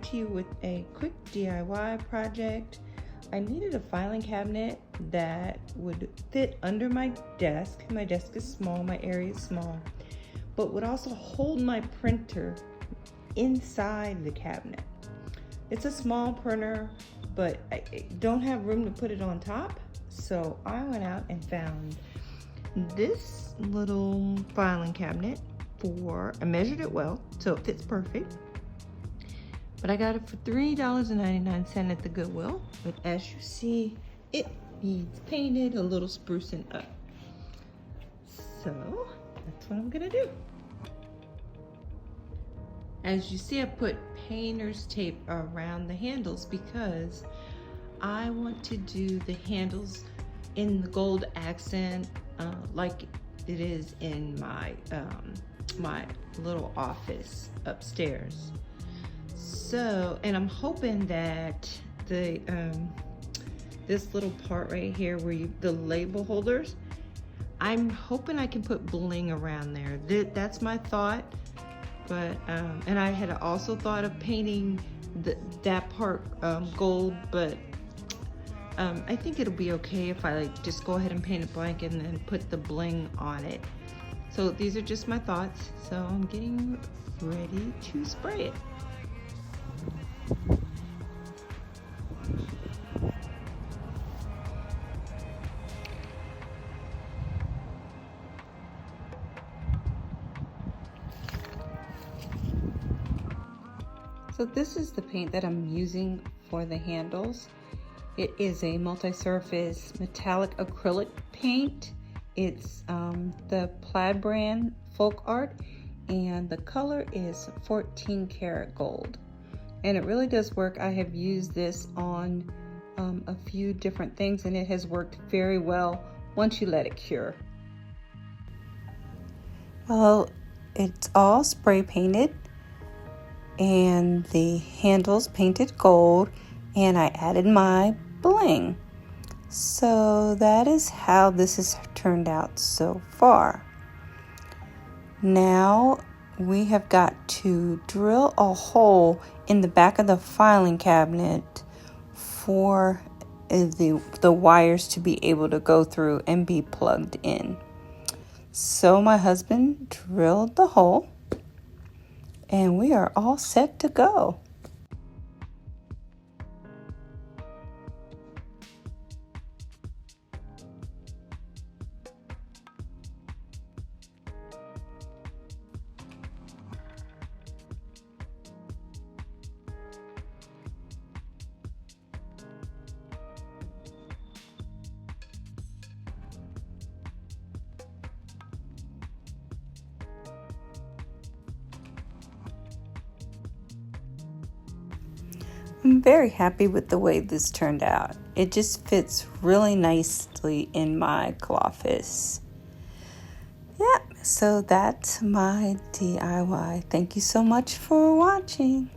back to you with a quick DIY project. I needed a filing cabinet that would fit under my desk. My desk is small, my area is small, but would also hold my printer inside the cabinet. It's a small printer, but I don't have room to put it on top, so I went out and found this little filing cabinet I measured it well, so it fits perfect. But I got it for $3.99 at the Goodwill. But as you see, it needs painted, a little sprucing up. So that's what I'm gonna do. As you see, I put painter's tape around the handles because I want to do the handles in the gold accent like it is in my my little office upstairs. So, and I'm hoping that the this little part right here where the label holders, I'm hoping I can put bling around there. That's my thought. But and I had also thought of painting that part gold, but I think it'll be okay if I just go ahead and paint it blank and then put the bling on it. So these are just my thoughts. So I'm getting ready to spray it. So this is the paint that I'm using for the handles. It is a multi-surface metallic acrylic paint. It's the Plaid brand Folk Art, and the color is 14 karat gold. And it really does work. I have used this on a few different things, and it has worked very well once you let it cure. Well, it's all spray painted, and the handles painted gold, and I added my bling. So that is how this has turned out so far. Now we have got to drill a hole in the back of the filing cabinet for the wires to be able to go through and be plugged in. So my husband drilled the hole, and we are all set to go. I'm very happy with the way this turned out. It just fits really nicely in my office. Yeah, so that's my DIY. Thank you so much for watching.